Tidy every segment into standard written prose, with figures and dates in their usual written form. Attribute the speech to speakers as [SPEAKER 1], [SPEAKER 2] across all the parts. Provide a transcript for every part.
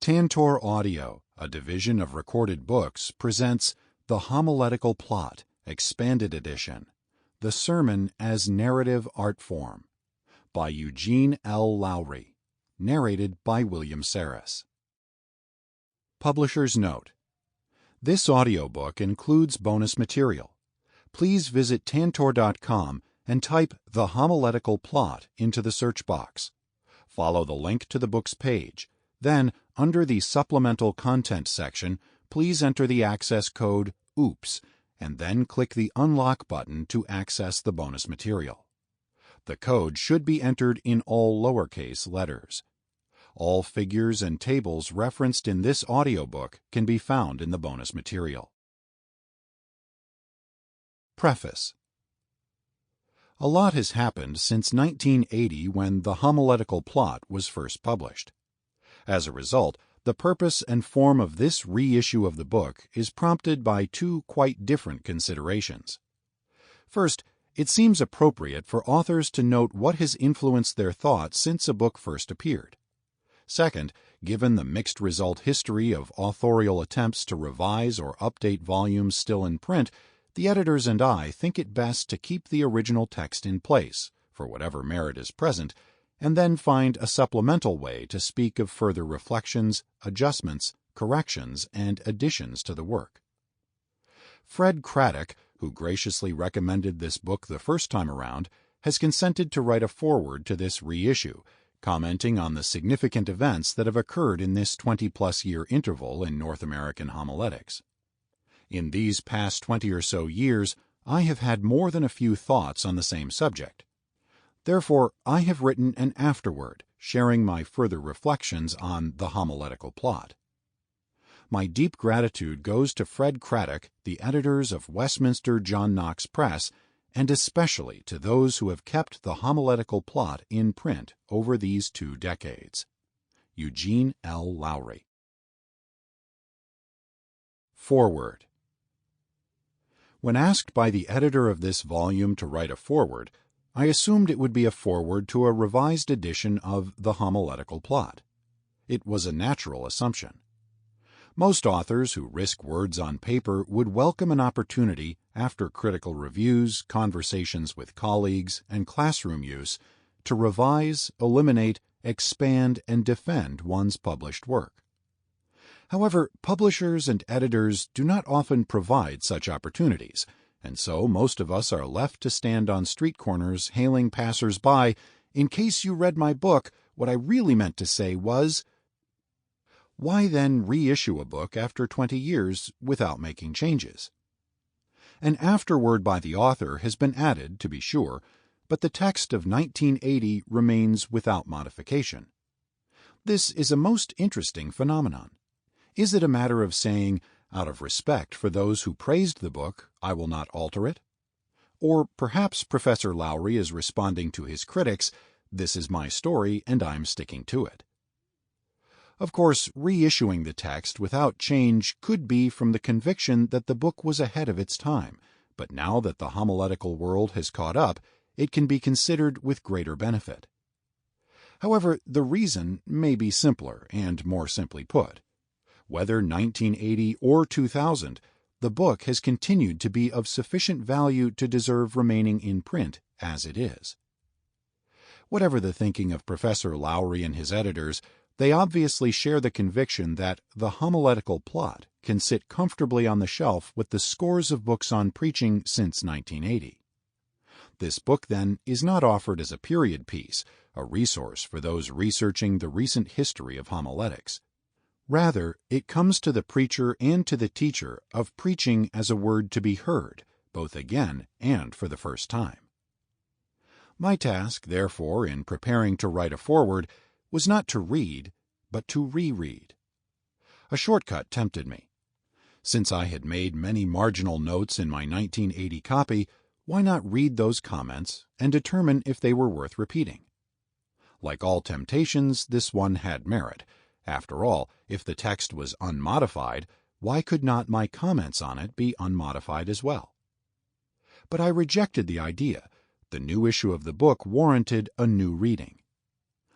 [SPEAKER 1] Tantor Audio, a division of Recorded Books, presents The Homiletical Plot, Expanded Edition, The Sermon as Narrative Art Form, by Eugene L. Lowry, narrated by William Sarris. Publisher's Note: this audiobook includes bonus material. Please visit Tantor.com and type The Homiletical Plot into the search box. Follow the link to the book's page. Then, under the Supplemental Content section, please enter the access code OOPS and then click the Unlock button to access the bonus material. The code should be entered in all lowercase letters. All figures and tables referenced in this audiobook can be found in the bonus material. Preface. A lot has happened since 1980 when The Homiletical Plot was first published. As a result, the purpose and form of this reissue of the book is prompted by two quite different considerations. First, it seems appropriate for authors to note what has influenced their thought since a book first appeared. Second, given the mixed result history of authorial attempts to revise or update volumes still in print, the editors and I think it best to keep the original text in place, for whatever merit is present, and then find a supplemental way to speak of further reflections, adjustments, corrections, and additions to the work. Fred Craddock, who graciously recommended this book the first time around, has consented to write a foreword to this reissue, commenting on the significant events that have occurred in this 20-plus year interval in North American homiletics. In these past 20 or so years, I have had more than a few thoughts on the same subject. Therefore, I have written an afterword, sharing my further reflections on the homiletical plot. My deep gratitude goes to Fred Craddock, the editors of Westminster John Knox Press, and especially to those who have kept the homiletical plot in print over these 2 decades. Eugene L. Lowry. Foreword. When asked by the editor of this volume to write a foreword, I assumed it would be a foreword to a revised edition of The Homiletical Plot. It was a natural assumption. Most authors who risk words on paper would welcome an opportunity, after critical reviews, conversations with colleagues, and classroom use, to revise, eliminate, expand, and defend one's published work. However, publishers and editors do not often provide such opportunities, and so most of us are left to stand on street corners hailing passers-by, "In case you read my book, what I really meant to say was..." Why then reissue a book after 20 years without making changes? An afterword by the author has been added, to be sure, but the text of 1980 remains without modification. This is a most interesting phenomenon. Is it a matter of saying, out of respect for those who praised the book, I will not alter it? Or perhaps Professor Lowry is responding to his critics, this is my story and I'm sticking to it. Of course, reissuing the text without change could be from the conviction that the book was ahead of its time, but now that the homiletical world has caught up, it can be considered with greater benefit. However, the reason may be simpler and more simply put. Whether 1980 or 2000, the book has continued to be of sufficient value to deserve remaining in print as it is. Whatever the thinking of Professor Lowry and his editors, they obviously share the conviction that the homiletical plot can sit comfortably on the shelf with the scores of books on preaching since 1980. This book, then, is not offered as a period piece, a resource for those researching the recent history of homiletics. Rather, it comes to the preacher and to the teacher of preaching as a word to be heard, both again and for the first time. My task, therefore, in preparing to write a foreword, was not to read, but to reread. A shortcut tempted me. Since I had made many marginal notes in my 1980 copy, why not read those comments and determine if they were worth repeating? Like all temptations, this one had merit. After all, if the text was unmodified, why could not my comments on it be unmodified as well? But I rejected the idea. The new issue of the book warranted a new reading.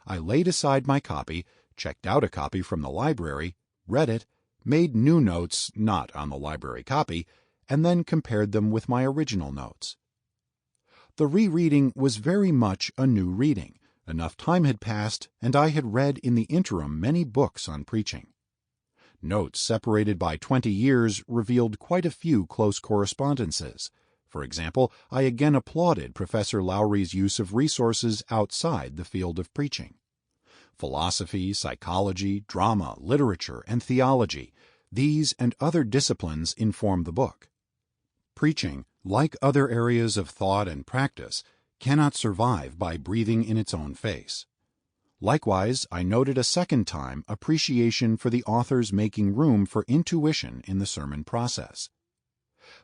[SPEAKER 1] I laid aside my copy, checked out a copy from the library, read it, made new notes not on the library copy, and then compared them with my original notes. The rereading was very much a new reading. Enough time had passed, and I had read in the interim many books on preaching. Notes separated by 20 years revealed quite a few close correspondences. For example, I again applauded Professor Lowry's use of resources outside the field of preaching. Philosophy, psychology, drama, literature, and theology, these and other disciplines inform the book. Preaching, like other areas of thought and practice, cannot survive by breathing in its own face. Likewise, I noted a second time appreciation for the author's making room for intuition in the sermon process.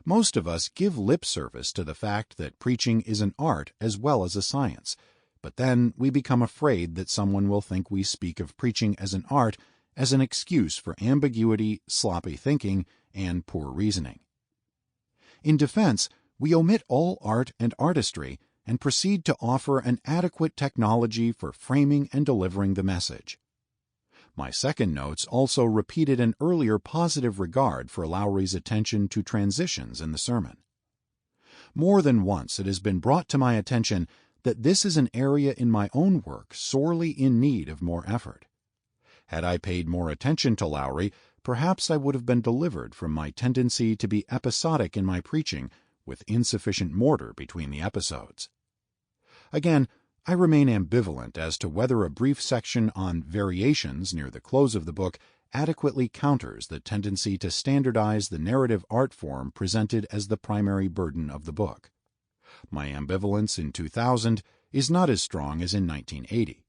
[SPEAKER 1] Most of us give lip service to the fact that preaching is an art as well as a science, but then we become afraid that someone will think we speak of preaching as an art as an excuse for ambiguity, sloppy thinking, and poor reasoning. In defense, we omit all art and artistry and proceed to offer an adequate technology for framing and delivering the message. My second notes also repeated an earlier positive regard for Lowry's attention to transitions in the sermon. More than once it has been brought to my attention that this is an area in my own work sorely in need of more effort. Had I paid more attention to Lowry, perhaps I would have been delivered from my tendency to be episodic in my preaching, with insufficient mortar between the episodes. Again, I remain ambivalent as to whether a brief section on variations near the close of the book adequately counters the tendency to standardize the narrative art form presented as the primary burden of the book. My ambivalence in 2000 is not as strong as in 1980.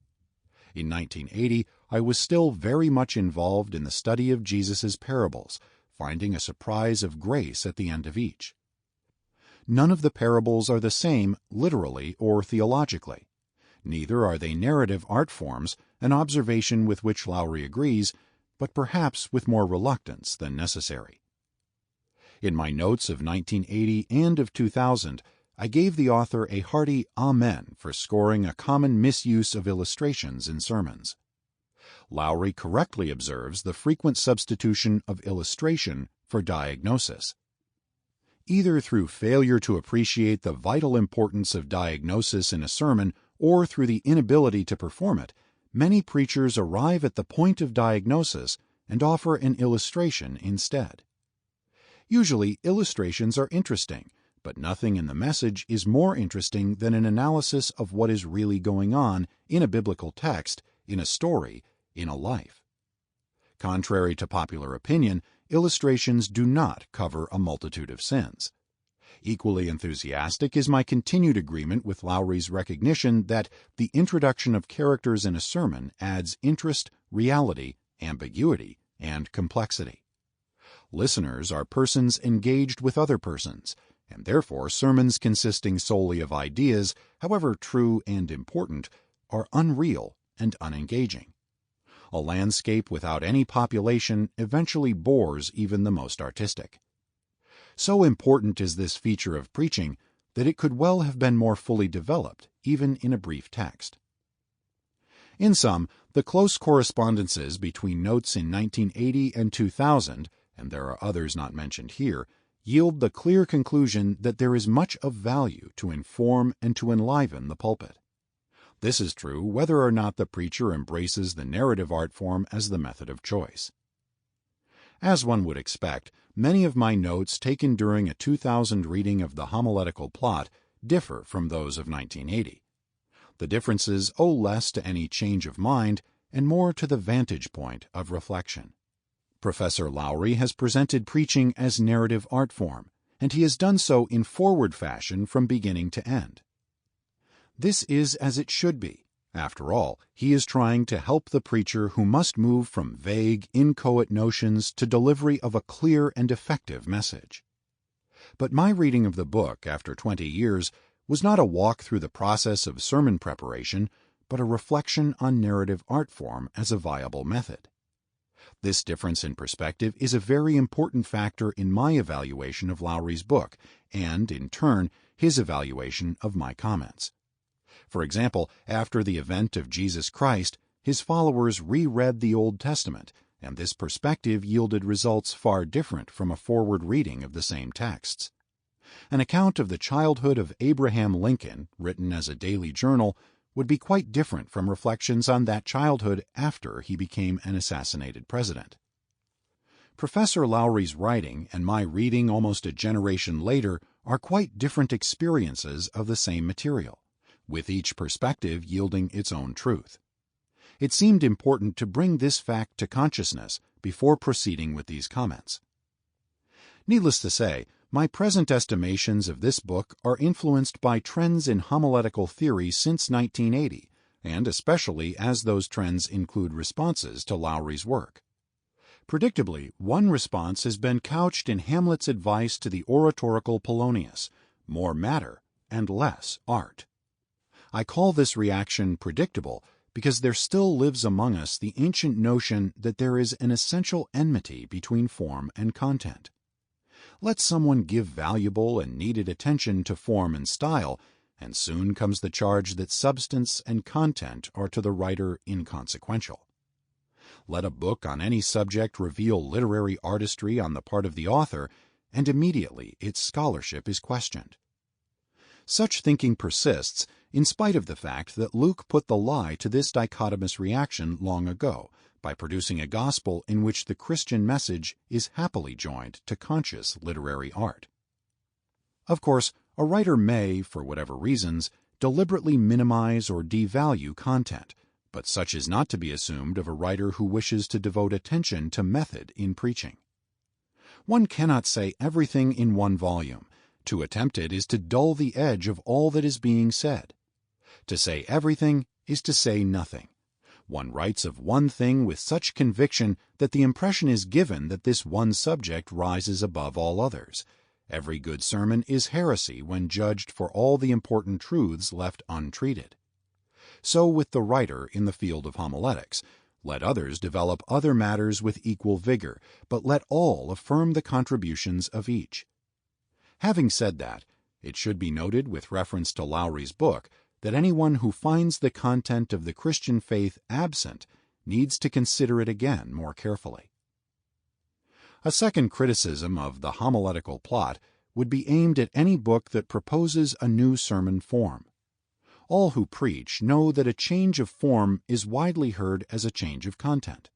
[SPEAKER 1] In 1980, I was still very much involved in the study of Jesus' parables, finding a surprise of grace at the end of each. None of the parables are the same literally or theologically. Neither are they narrative art forms, an observation with which Lowry agrees, but perhaps with more reluctance than necessary. In my notes of 1980 and of 2000, I gave the author a hearty amen for scoring a common misuse of illustrations in sermons. Lowry correctly observes the frequent substitution of illustration for diagnosis. Either through failure to appreciate the vital importance of diagnosis in a sermon or through the inability to perform it, many preachers arrive at the point of diagnosis and offer an illustration instead. Usually, illustrations are interesting, but nothing in the message is more interesting than an analysis of what is really going on in a biblical text, in a story, in a life. Contrary to popular opinion, illustrations do not cover a multitude of sins. Equally enthusiastic is my continued agreement with Lowry's recognition that the introduction of characters in a sermon adds interest, reality, ambiguity, and complexity. Listeners are persons engaged with other persons, and therefore sermons consisting solely of ideas, however true and important, are unreal and unengaging. A landscape without any population eventually bores even the most artistic. So important is this feature of preaching that it could well have been more fully developed, even in a brief text. In sum, the close correspondences between notes in 1980 and 2000, and there are others not mentioned here, yield the clear conclusion that there is much of value to inform and to enliven the pulpit. This is true whether or not the preacher embraces the narrative art form as the method of choice. As one would expect, many of my notes taken during a 2000 reading of the Homiletical Plot differ from those of 1980. The differences owe less to any change of mind and more to the vantage point of reflection. Professor Lowry has presented preaching as narrative art form, and he has done so in forward fashion from beginning to end. This is as it should be. After all, he is trying to help the preacher who must move from vague, inchoate notions to delivery of a clear and effective message. But my reading of the book after 20 years was not a walk through the process of sermon preparation, but a reflection on narrative art form as a viable method. This difference in perspective is a very important factor in my evaluation of Lowry's book, and, in turn, his evaluation of my comments. For example, after the event of Jesus Christ, his followers reread the Old Testament, and this perspective yielded results far different from a forward reading of the same texts. An account of the childhood of Abraham Lincoln, written as a daily journal, would be quite different from reflections on that childhood after he became an assassinated president. Professor Lowry's writing and my reading almost a generation later are quite different experiences of the same material, with each perspective yielding its own truth. It seemed important to bring this fact to consciousness before proceeding with these comments. Needless to say, my present estimations of this book are influenced by trends in homiletical theory since 1980, and especially as those trends include responses to Lowry's work. Predictably, one response has been couched in Hamlet's advice to the oratorical Polonius: more matter and less art. I call this reaction predictable because there still lives among us the ancient notion that there is an essential enmity between form and content. Let someone give valuable and needed attention to form and style, and soon comes the charge that substance and content are to the writer inconsequential. Let a book on any subject reveal literary artistry on the part of the author, and immediately its scholarship is questioned. Such thinking persists in spite of the fact that Luke put the lie to this dichotomous reaction long ago by producing a gospel in which the Christian message is happily joined to conscious literary art. Of course, a writer may, for whatever reasons, deliberately minimize or devalue content, but such is not to be assumed of a writer who wishes to devote attention to method in preaching. One cannot say everything in one volume. To attempt it is to dull the edge of all that is being said. To say everything is to say nothing. One writes of one thing with such conviction that the impression is given that this one subject rises above all others. Every good sermon is heresy when judged for all the important truths left untreated. So with the writer in the field of homiletics. Let others develop other matters with equal vigor, but let all affirm the contributions of each. Having said that, it should be noted with reference to Lowry's book that anyone who finds the content of the Christian faith absent needs to consider it again more carefully. A second criticism of the homiletical plot would be aimed at any book that proposes a new sermon form. All who preach know that a change of form is widely heard as a change of content.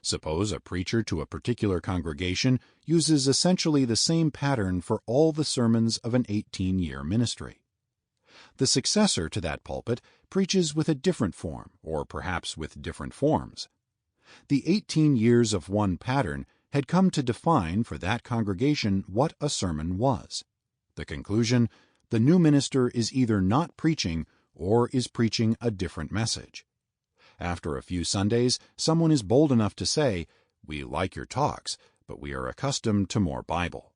[SPEAKER 1] Suppose a preacher to a particular congregation uses essentially the same pattern for all the sermons of an 18-year ministry. The successor to that pulpit preaches with a different form, or perhaps with different forms. The 18 years of one pattern had come to define for that congregation what a sermon was. The conclusion: the new minister is either not preaching or is preaching a different message. After a few Sundays, someone is bold enough to say, "We like your talks, but we are accustomed to more Bible."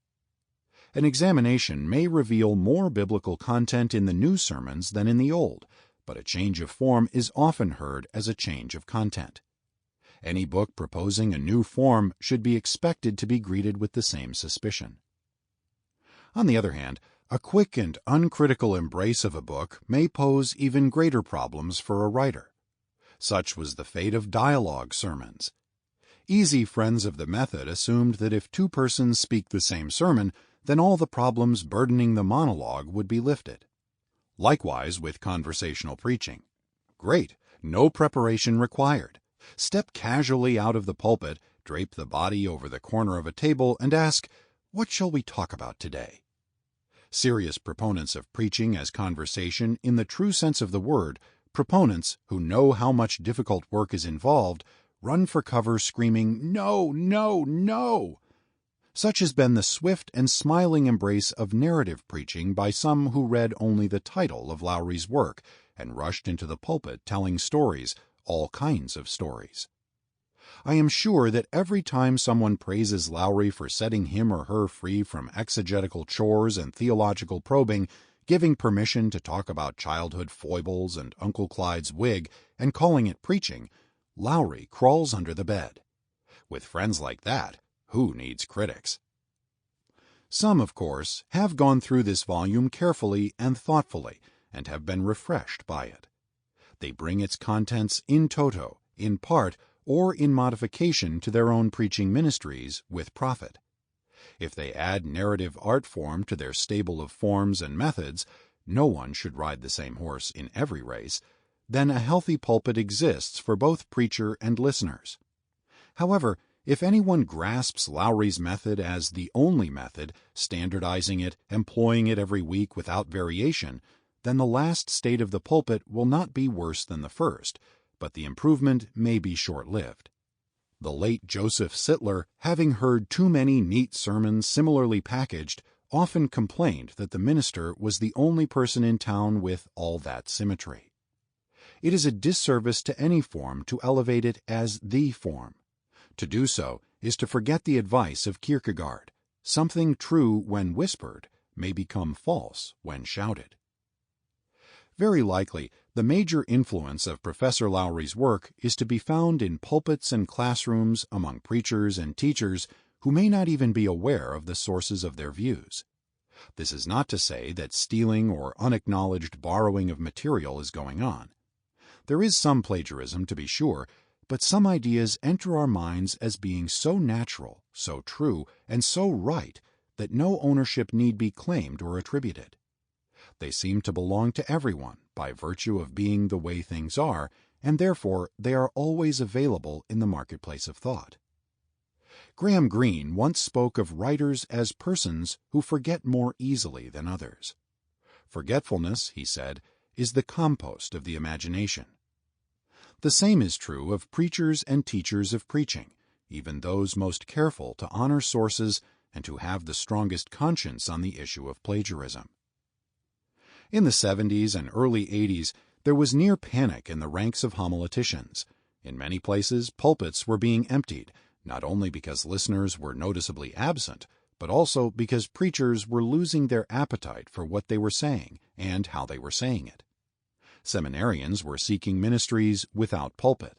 [SPEAKER 1] An examination may reveal more biblical content in the new sermons than in the old, but a change of form is often heard as a change of content. Any book proposing a new form should be expected to be greeted with the same suspicion. On the other hand, a quick and uncritical embrace of a book may pose even greater problems for a writer. Such was the fate of dialogue sermons. Easy friends of the method assumed that if two persons speak the same sermon, then all the problems burdening the monologue would be lifted. Likewise with conversational preaching. Great, no preparation required. Step casually out of the pulpit, drape the body over the corner of a table, and ask, "What shall we talk about today?" Serious proponents of preaching as conversation in the true sense of the word, proponents who know how much difficult work is involved, run for cover screaming, "No, no, no!" Such has been the swift and smiling embrace of narrative preaching by some who read only the title of Lowry's work and rushed into the pulpit telling stories, all kinds of stories. I am sure that every time someone praises Lowry for setting him or her free from exegetical chores and theological probing, giving permission to talk about childhood foibles and Uncle Clyde's wig, and calling it preaching, Lowry crawls under the bed. With friends like that, who needs critics? Some, of course, have gone through this volume carefully and thoughtfully, and have been refreshed by it. They bring its contents in toto, in part, or in modification to their own preaching ministries with profit. If they add narrative art form to their stable of forms and methods, no one should ride the same horse in every race, then a healthy pulpit exists for both preacher and listeners. However, if anyone grasps Lowry's method as the only method, standardizing it, employing it every week without variation, then the last state of the pulpit will not be worse than the first, but the improvement may be short-lived. The late Joseph Sittler, having heard too many neat sermons similarly packaged, often complained that the minister was the only person in town with all that symmetry. It is a disservice to any form to elevate it as the form. To do so is to forget the advice of Kierkegaard: something true when whispered may become false when shouted. Very likely, the major influence of Professor Lowry's work is to be found in pulpits and classrooms among preachers and teachers who may not even be aware of the sources of their views. This is not to say that stealing or unacknowledged borrowing of material is going on. There is some plagiarism, to be sure, but some ideas enter our minds as being so natural, so true, and so right that no ownership need be claimed or attributed. They seem to belong to everyone by virtue of being the way things are, and therefore they are always available in the marketplace of thought. Graham Greene once spoke of writers as persons who forget more easily than others. Forgetfulness, he said, is the compost of the imagination. The same is true of preachers and teachers of preaching, even those most careful to honor sources and to have the strongest conscience on the issue of plagiarism. In the 70s and early 80s, there was near panic in the ranks of homileticians. In many places, pulpits were being emptied, not only because listeners were noticeably absent, but also because preachers were losing their appetite for what they were saying and how they were saying it. Seminarians were seeking ministries without pulpit.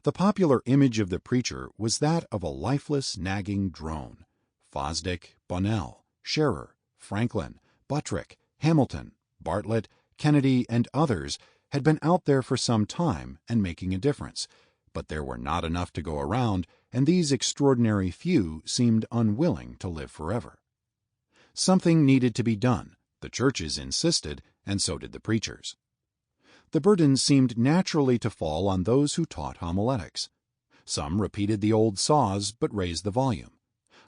[SPEAKER 1] The popular image of the preacher was that of a lifeless, nagging drone. Fosdick, Bonnell, Scherer, Franklin, Buttrick, Hamilton, Bartlett, Kennedy, and others had been out there for some time and making a difference, but there were not enough to go around, and these extraordinary few seemed unwilling to live forever. Something needed to be done. The churches insisted, and so did the preachers. The burden seemed naturally to fall on those who taught homiletics. Some repeated the old saws but raised the volume.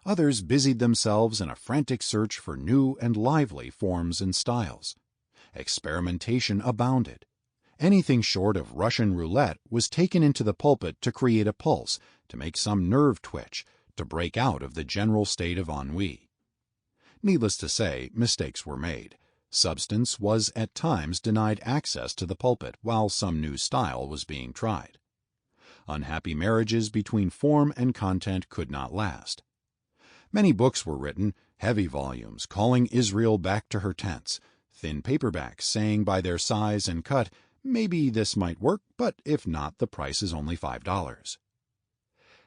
[SPEAKER 1] Others busied themselves in a frantic search for new and lively forms and styles. Experimentation abounded. Anything short of Russian roulette was taken into the pulpit to create a pulse, to make some nerve twitch, to break out of the general state of ennui. Needless to say, mistakes were made. Substance was at times denied access to the pulpit while some new style was being tried. Unhappy marriages between form and content could not last. Many books were written, heavy volumes calling Israel back to her tents, thin paperbacks saying by their size and cut, maybe this might work, but if not, the price is only $5.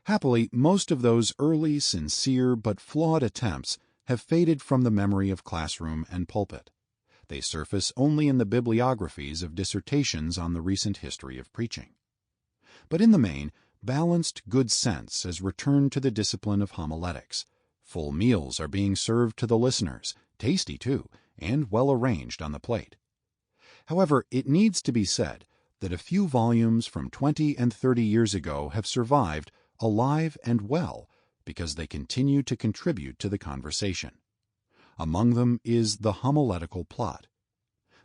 [SPEAKER 1] Happily, most of those early, sincere, but flawed attempts have faded from the memory of classroom and pulpit. They surface only in the bibliographies of dissertations on the recent history of preaching. But in the main, balanced good sense has returned to the discipline of homiletics. Full meals are being served to the listeners, tasty too, and well arranged on the plate. However, it needs to be said that a few volumes from 20 and 30 years ago have survived, alive and well, because they continue to contribute to the conversation. Among them is the Homiletical Plot.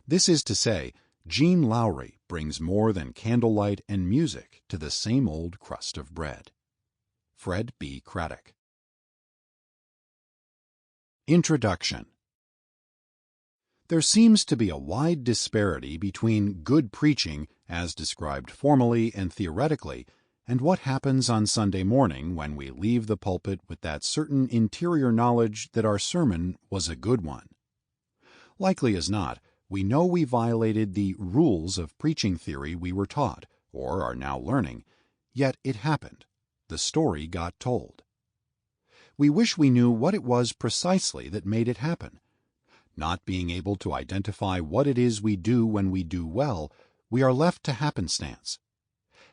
[SPEAKER 1] This is to say, Eugene Lowry brings more than candlelight and music to the same old crust of bread. Fred B. Craddock. Introduction. There seems to be a wide disparity between good preaching, as described formally and theoretically, and what happens on Sunday morning when we leave the pulpit with that certain interior knowledge that our sermon was a good one. Likely as not, we know we violated the rules of preaching theory we were taught, or are now learning, yet it happened. The story got told. We wish we knew what it was precisely that made it happen. Not being able to identify what it is we do when we do well, we are left to happenstance.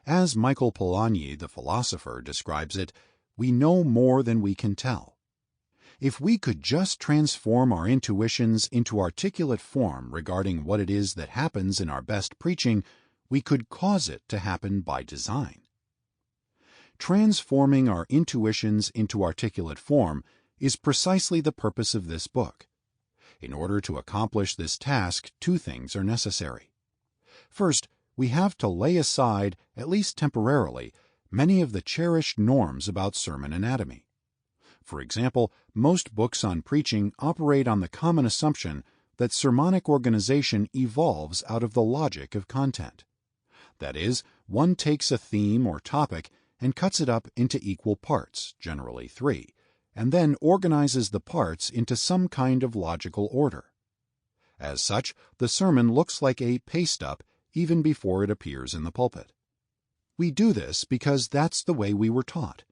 [SPEAKER 1] As Michael Polanyi, the philosopher, describes it, we know more than we can tell. If we could just transform our intuitions into articulate form regarding what it is that happens in our best preaching, we could cause it to happen by design. Transforming our intuitions into articulate form is precisely the purpose of this book. In order to accomplish this task, two things are necessary. First, we have to lay aside, at least temporarily, many of the cherished norms about sermon anatomy. For example, most books on preaching operate on the common assumption that sermonic organization evolves out of the logic of content. That is, one takes a theme or topic and cuts it up into equal parts, generally 3, and then organizes the parts into some kind of logical order. As such, the sermon looks like a paste-up even before it appears in the pulpit. We do this because that's the way we were taught.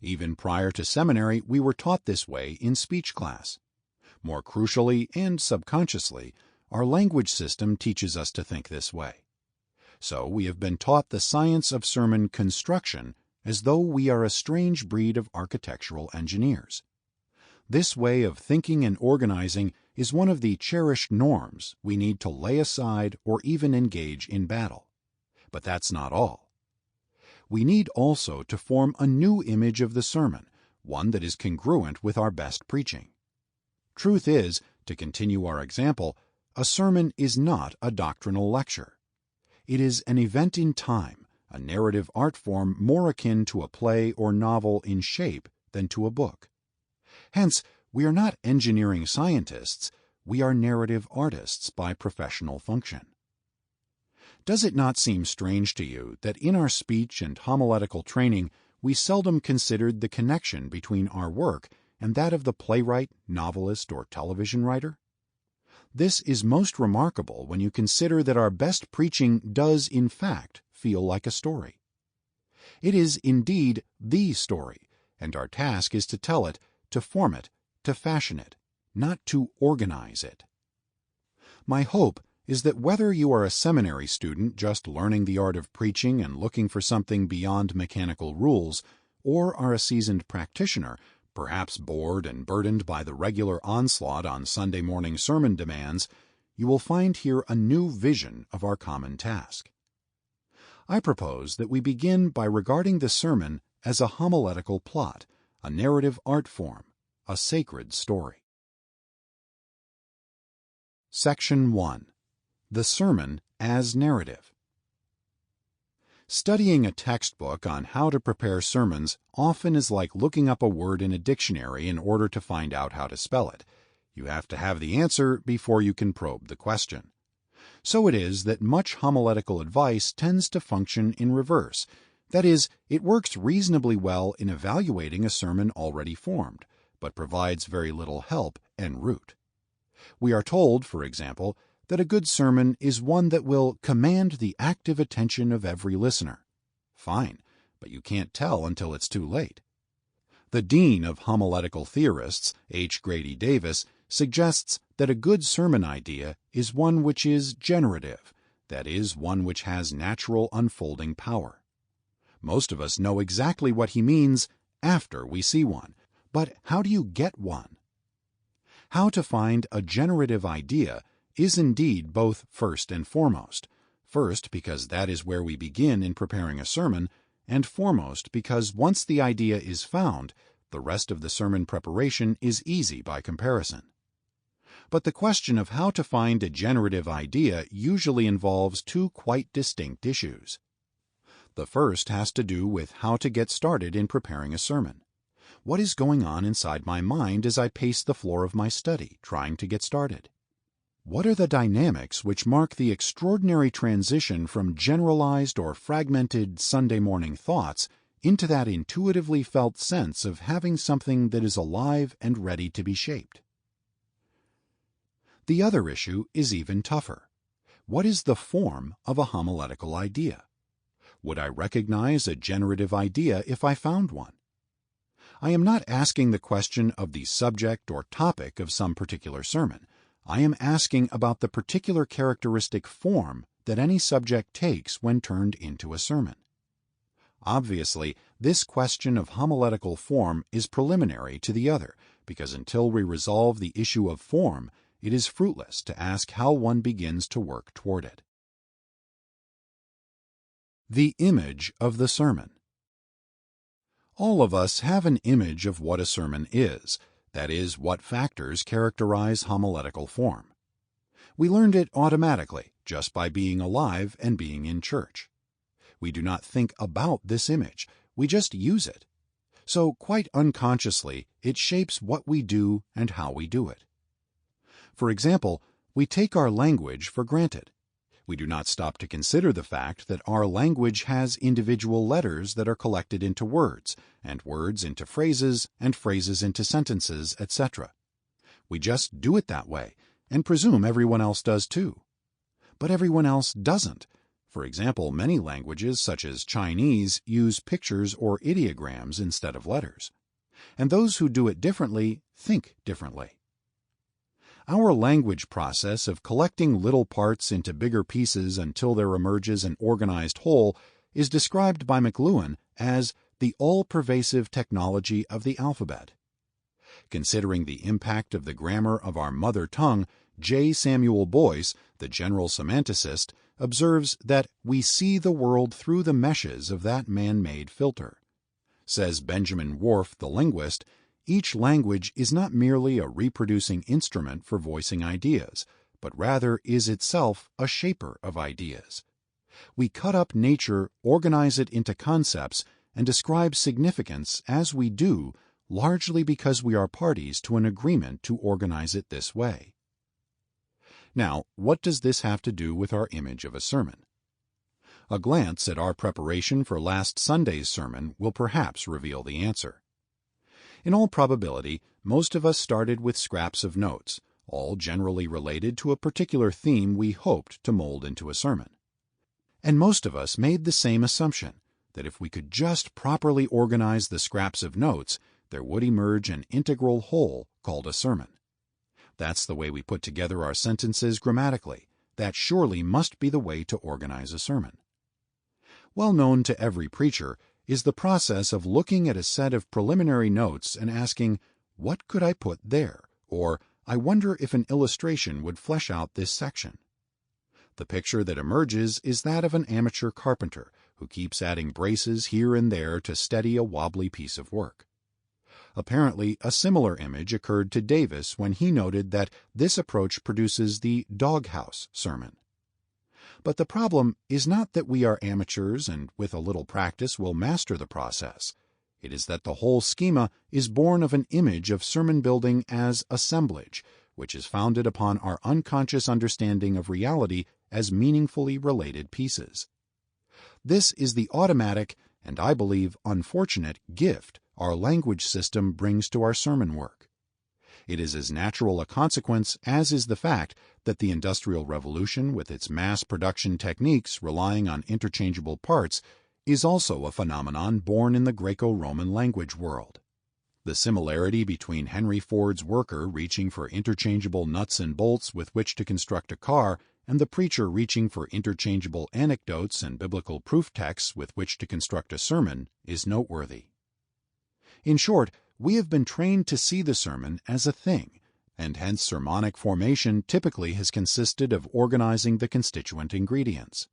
[SPEAKER 1] Even prior to seminary, we were taught this way in speech class. More crucially and subconsciously, our language system teaches us to think this way. So we have been taught the science of sermon construction as though we are a strange breed of architectural engineers. This way of thinking and organizing is one of the cherished norms we need to lay aside or even engage in battle. But that's not all. We need also to form a new image of the sermon, one that is congruent with our best preaching. Truth is, to continue our example, a sermon is not a doctrinal lecture. It is an event in time, a narrative art form more akin to a play or novel in shape than to a book. Hence, we are not engineering scientists, we are narrative artists by professional function. Does it not seem strange to you that in our speech and homiletical training we seldom considered the connection between our work and that of the playwright, novelist, or television writer? This is most remarkable when you consider that our best preaching does, in fact, feel like a story. It is indeed the story, and our task is to tell it, to form it, to fashion it, not to organize it. My hope is that whether you are a seminary student just learning the art of preaching and looking for something beyond mechanical rules, or are a seasoned practitioner, perhaps bored and burdened by the regular onslaught on Sunday morning sermon demands, you will find here a new vision of our common task. I propose that we begin by regarding the sermon as a homiletical plot, a narrative art form, a sacred story. Section 1. The Sermon as Narrative. Studying a textbook on how to prepare sermons often is like looking up a word in a dictionary in order to find out how to spell it. You have to have the answer before you can probe the question. So it is that much homiletical advice tends to function in reverse. That is, it works reasonably well in evaluating a sermon already formed, but provides very little help en route. We are told, for example, that a good sermon is one that will command the active attention of every listener. Fine, but you can't tell until it's too late. The dean of homiletical theorists, H. Grady Davis, suggests that a good sermon idea is one which is generative, that is, one which has natural unfolding power. Most of us know exactly what he means after we see one, but how do you get one? How to find a generative idea is indeed both first and foremost. First, because that is where we begin in preparing a sermon, and foremost, because once the idea is found, the rest of the sermon preparation is easy by comparison. But the question of how to find a generative idea usually involves two quite distinct issues. The first has to do with how to get started in preparing a sermon. What is going on inside my mind as I pace the floor of my study, trying to get started? What are the dynamics which mark the extraordinary transition from generalized or fragmented Sunday morning thoughts into that intuitively felt sense of having something that is alive and ready to be shaped? The other issue is even tougher. What is the form of a homiletical idea? Would I recognize a generative idea if I found one? I am not asking the question of the subject or topic of some particular sermon. I am asking about the particular characteristic form that any subject takes when turned into a sermon. Obviously, this question of homiletical form is preliminary to the other, because until we resolve the issue of form, it is fruitless to ask how one begins to work toward it. The image of the sermon. All of us have an image of what a sermon is, that is, what factors characterize homiletical form. We learned it automatically, just by being alive and being in church. We do not think about this image, we just use it. So, quite unconsciously, it shapes what we do and how we do it. For example, we take our language for granted. We do not stop to consider the fact that our language has individual letters that are collected into words, and words into phrases, and phrases into sentences, etc. We just do it that way, and presume everyone else does too. But everyone else doesn't. For example, many languages, such as Chinese, use pictures or ideograms instead of letters. And those who do it differently think differently. Our language process of collecting little parts into bigger pieces until there emerges an organized whole is described by McLuhan as the all-pervasive technology of the alphabet. Considering the impact of the grammar of our mother tongue, J. Samuel Boyce, the general semanticist, observes that we see the world through the meshes of that man-made filter. Says Benjamin Whorf, the linguist, each language is not merely a reproducing instrument for voicing ideas, but rather is itself a shaper of ideas. We cut up nature, organize it into concepts, and describe significance as we do, largely because we are parties to an agreement to organize it this way. Now, what does this have to do with our image of a sermon? A glance at our preparation for last Sunday's sermon will perhaps reveal the answer. In all probability, most of us started with scraps of notes, all generally related to a particular theme we hoped to mold into a sermon. And most of us made the same assumption, that if we could just properly organize the scraps of notes, there would emerge an integral whole called a sermon. That's the way we put together our sentences grammatically. That surely must be the way to organize a sermon. Well known to every preacher is the process of looking at a set of preliminary notes and asking, "What could I put there?" or "I wonder if an illustration would flesh out this section." The picture that emerges is that of an amateur carpenter who keeps adding braces here and there to steady a wobbly piece of work. Apparently, a similar image occurred to Davis when he noted that this approach produces the doghouse sermon. But the problem is not that we are amateurs and with a little practice will master the process. It is that the whole schema is born of an image of sermon building as assemblage, which is founded upon our unconscious understanding of reality as meaningfully related pieces. This is the automatic, and I believe unfortunate, gift our language system brings to our sermon work. It is as natural a consequence as is the fact that the Industrial Revolution, with its mass production techniques relying on interchangeable parts, is also a phenomenon born in the Greco-Roman language world. The similarity between Henry Ford's worker reaching for interchangeable nuts and bolts with which to construct a car and the preacher reaching for interchangeable anecdotes and biblical proof texts with which to construct a sermon is noteworthy. In short, we have been trained to see the sermon as a thing, and hence sermonic formation typically has consisted of organizing the constituent ingredients.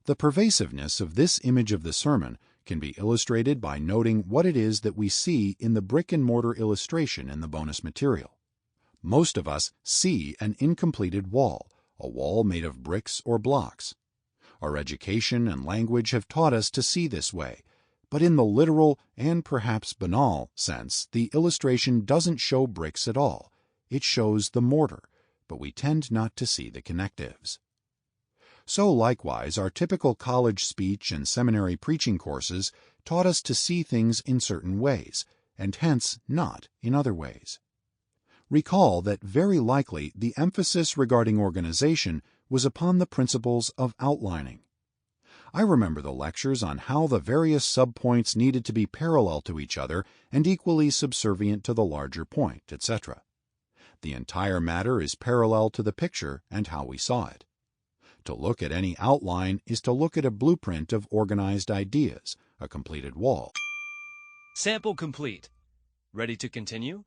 [SPEAKER 1] The pervasiveness of this image of the sermon can be illustrated by noting what it is that we see in the brick-and-mortar illustration in the bonus material. Most of us see an incompleted wall, a wall made of bricks or blocks. Our education and language have taught us to see this way, but in the literal and perhaps banal sense, the illustration doesn't show bricks at all. It shows the mortar, but we tend not to see the connectives. So likewise, our typical college speech and seminary preaching courses taught us to see things in certain ways, and hence not in other ways. Recall that very likely the emphasis regarding organization was upon the principles of outlining. I remember the lectures on how the various subpoints needed to be parallel to each other and equally subservient to the larger point, etc. The entire matter is parallel to the picture and how we saw it. To look at any outline is to look at a blueprint of organized ideas, a completed wall.
[SPEAKER 2] Sample complete. Ready to continue?